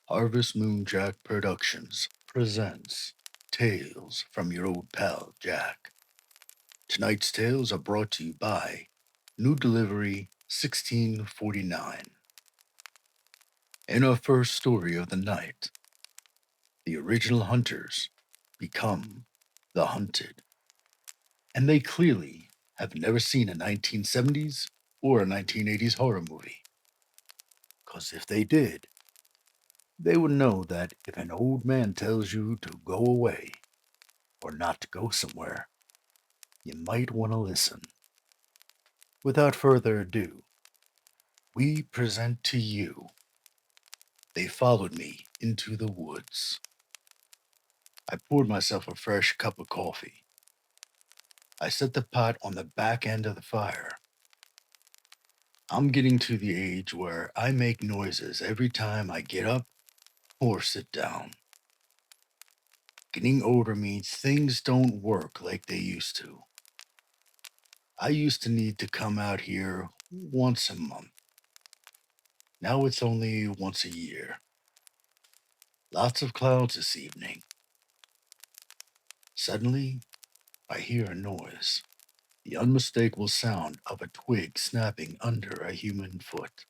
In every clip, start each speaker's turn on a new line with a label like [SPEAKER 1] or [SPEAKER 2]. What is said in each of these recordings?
[SPEAKER 1] Harvestmoon Jack Productions presents Tales from Your Old Pal Jack. Tonight's tales are brought to you by New Delivery 1649. In our first story of the night, the original hunters become the hunted, and they clearly have never seen a 1970s or a 1980s horror movie. Because if they did, they would know that if an old man tells you to go away or not to go somewhere, you might want to listen. Without further ado, we present to you They Followed Me into the Woods. I poured myself a fresh cup of coffee. I set the pot on the back end of the fire. I'm getting to the age where I make noises every time I get up or sit down. Getting older means things don't work like they used to. I used to need to come out here once a month. Now it's only once a year. Lots of clouds this evening. Suddenly, I hear a noise, the unmistakable sound of a twig snapping under a human foot.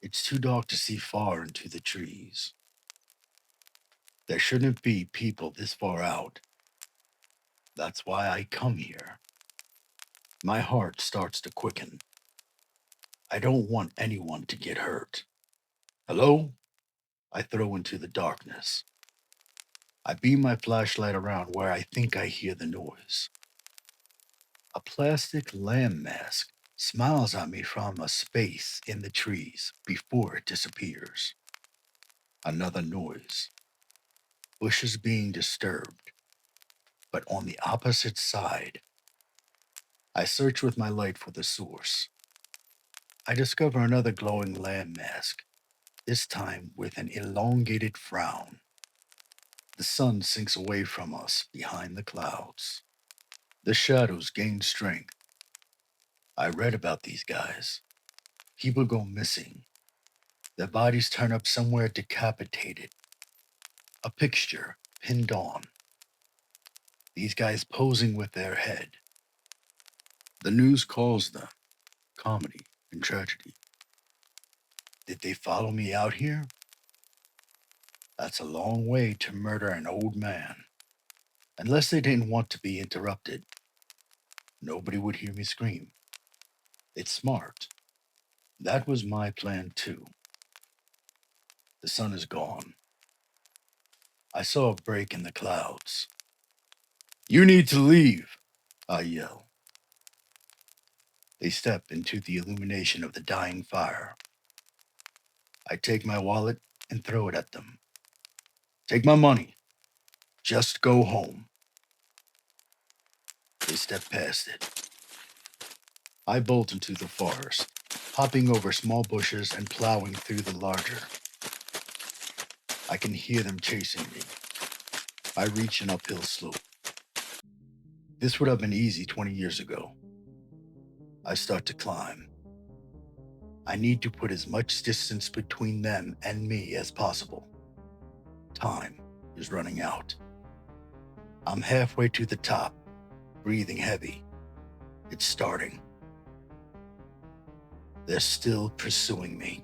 [SPEAKER 1] It's too dark to see far into the trees. There shouldn't be people this far out. That's why I come here. My heart starts to quicken. I don't want anyone to get hurt. Hello? I throw into the darkness. I beam my flashlight around where I think I hear the noise. A plastic lamb mask smiles at me from a space in the trees before it disappears. Another noise. Bushes being disturbed, but on the opposite side. I search with my light for the source. I discover another glowing lamb mask, this time with an elongated frown. The sun sinks away from us behind the clouds. The shadows gain strength. I read about these guys. People go missing. Their bodies turn up somewhere decapitated. A picture pinned on. These guys posing with their head. The news calls them comedy and tragedy. Did they follow me out here? That's a long way to murder an old man. Unless they didn't want to be interrupted. Nobody would hear me scream. It's smart. That was my plan too. The sun is gone. I saw a break in the clouds. You need to leave, I yell. They step into the illumination of the dying fire. I take my wallet and throw it at them. Take my money. Just go home. They step past it. I bolt into the forest, hopping over small bushes and plowing through the larger. I can hear them chasing me. I reach an uphill slope. This would have been easy 20 years ago. I start to climb. I need to put as much distance between them and me as possible. Time is running out. I'm halfway to the top, breathing heavy. It's starting. They're still pursuing me.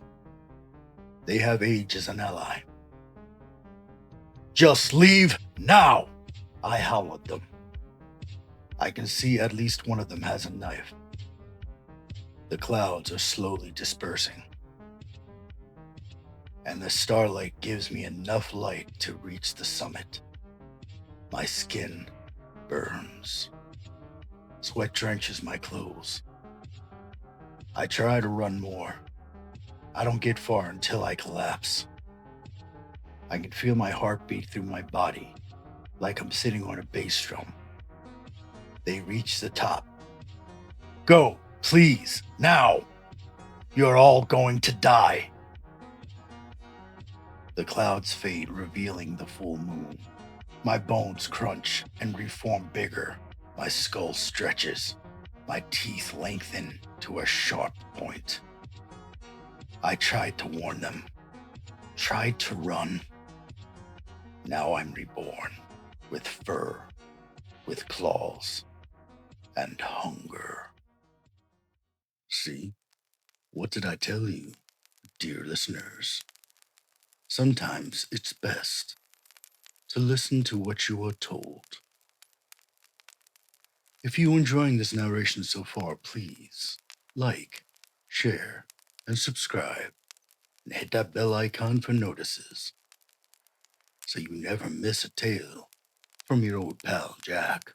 [SPEAKER 1] They have age as an ally. Just leave now, I howl at them. I can see at least one of them has a knife. The clouds are slowly dispersing, and the starlight gives me enough light to reach the summit. My skin burns. Sweat drenches my clothes. I try to run more. I don't get far until I collapse. I can feel my heart beat through my body, like I'm sitting on a bass drum. They reach the top. Go, please, now! You're all going to die. The clouds fade, revealing the full moon. My bones crunch and reform bigger. My skull stretches. My teeth lengthen to a sharp point. I tried to warn them. Tried to run. Now I'm reborn, with fur, with claws, and hunger. See? What did I tell you, dear listeners? Sometimes it's best to listen to what you are told. If you're enjoying this narration so far, please like, share, and subscribe, and hit that bell icon for notices so you never miss a tale from your old pal Jack.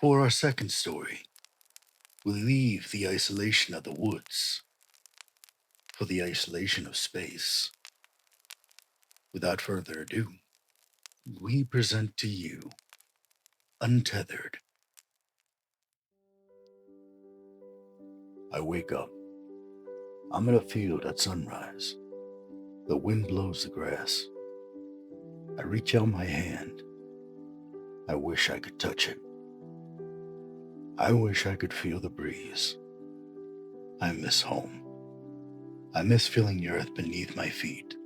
[SPEAKER 1] For our second story, we leave the isolation of the woods for the isolation of space. Without further ado, we present to you Untethered. I wake up. I'm in a field at sunrise. The wind blows the grass. I reach out my hand. I wish I could touch it. I wish I could feel the breeze. I miss home. I miss feeling the earth beneath my feet.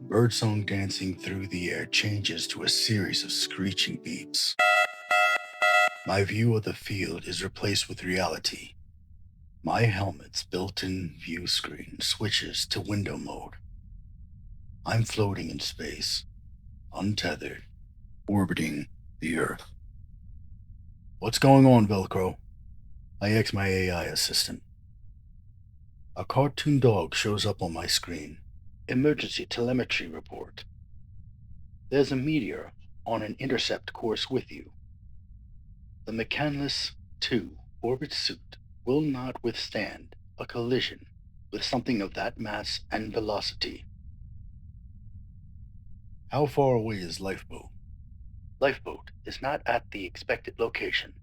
[SPEAKER 1] Birdsong dancing through the air changes to a series of screeching beeps. My view of the field is replaced with reality. My helmet's built-in view screen switches to window mode. I'm floating in space, untethered, orbiting the Earth. What's going on, Velcro? I ask my AI assistant. A cartoon dog shows up on my screen. Emergency telemetry report. There's a meteor on an intercept course with you. The Mechanless 2 orbit suit will not withstand a collision with something of that mass and velocity. How far away is Lifeboat? Lifeboat is not at the expected location.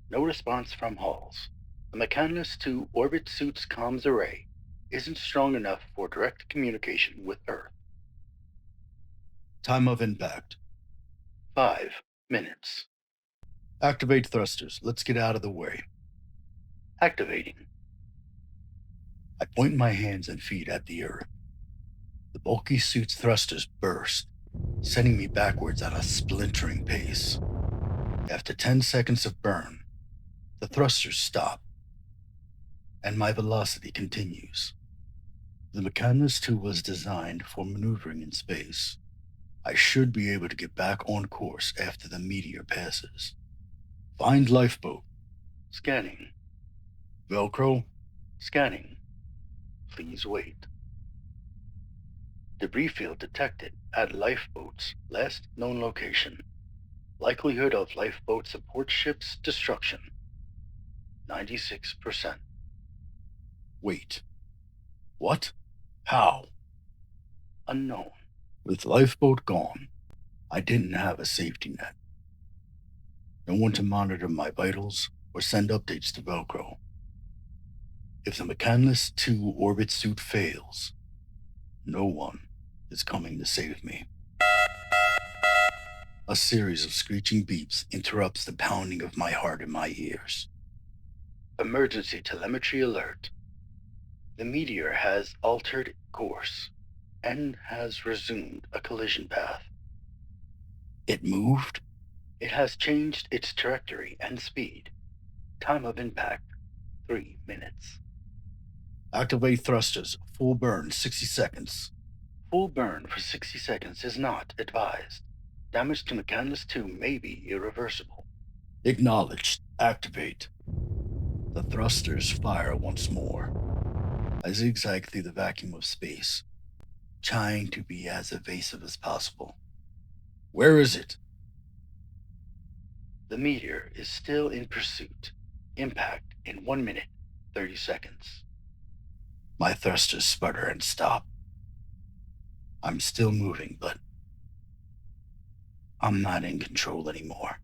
[SPEAKER 1] No response from hulls. The Mechanless 2 orbit suit's comms array isn't strong enough for direct communication with Earth. Time of impact. 5 minutes. Activate thrusters. Let's get out of the way. Activating. I point my hands and feet at the Earth. The bulky suit's thrusters burst, sending me backwards at a splintering pace. After 10 seconds of burn, the thrusters stop, and my velocity continues. The Mechanus 2 was designed for maneuvering in space. I should be able to get back on course after the meteor passes. Find lifeboat. Scanning. Velcro. Scanning. Please wait. Debris field detected at lifeboat's last known location. Likelihood of lifeboat support ship's destruction. 96%. Wait. What? How? Unknown. With lifeboat gone, I didn't have a safety net. No one to monitor my vitals or send updates to Velcro. If the Mechanless 2 orbit suit fails, no one is coming to save me. A series of screeching beeps interrupts the pounding of my heart in my ears. Emergency telemetry alert. The meteor has altered course and has resumed a collision path. It moved? It has changed its trajectory and speed. Time of impact, 3 minutes. Activate thrusters. Full burn, 60 seconds. Full burn for 60 seconds is not advised. Damage to Mechanless 2 may be irreversible. Acknowledged. Activate. The thrusters fire once more. I zigzag through the vacuum of space, trying to be as evasive as possible. Where is it? The meteor is still in pursuit. Impact in 1 minute, 30 seconds. My thrusters sputter and stop. I'm still moving, but I'm not in control anymore.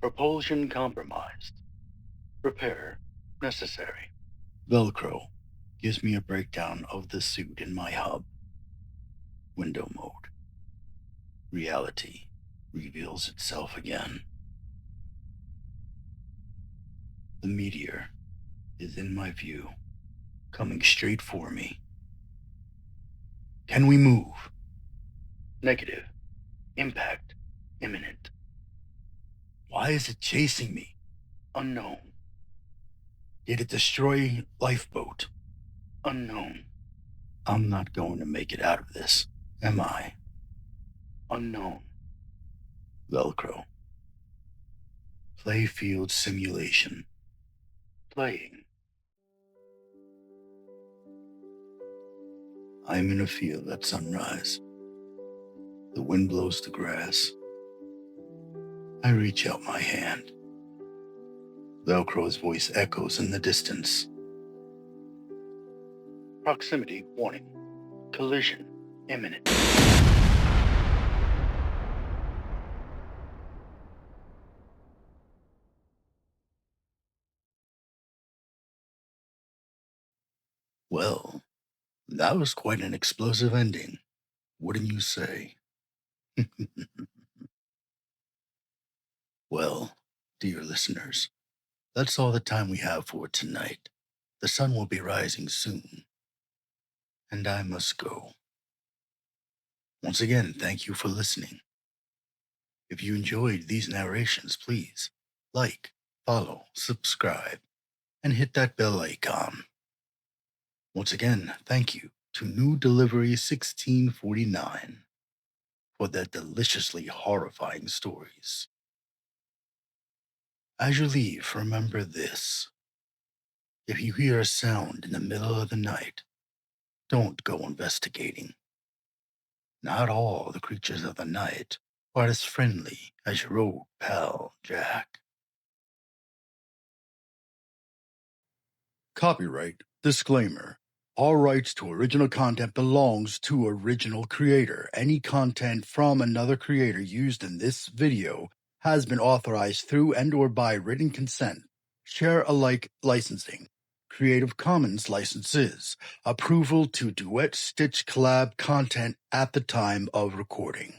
[SPEAKER 1] Propulsion compromised. Repair necessary. Velcro gives me a breakdown of the suit in my hub. Window mode. Reality reveals itself again. The meteor is in my view, coming straight for me. Can we move? Negative. Impact imminent. Why is it chasing me? Unknown. Did it destroy lifeboat? Unknown. I'm not going to make it out of this, am I? Unknown. Velcro. Playfield simulation. Playing. I'm in a field at sunrise. The wind blows the grass. I reach out my hand. Velcro's voice echoes in the distance. Proximity warning. Collision imminent. Well, that was quite an explosive ending, wouldn't you say? Well, dear listeners, that's all the time we have for tonight. The sun will be rising soon, and I must go. Once again, thank you for listening. If you enjoyed these narrations, please like, follow, subscribe, and hit that bell icon. Once again, thank you to New Delivery 1649 for their deliciously horrifying stories. As you leave, remember this. If you hear a sound in the middle of the night, don't go investigating. Not all the creatures of the night are as friendly as your old pal Jack. Copyright disclaimer. All rights to original content belongs to original creator. Any content from another creator used in this video has been authorized through and or by written consent. Share alike licensing. Creative Commons licenses. Approval to duet stitch collab content at the time of recording.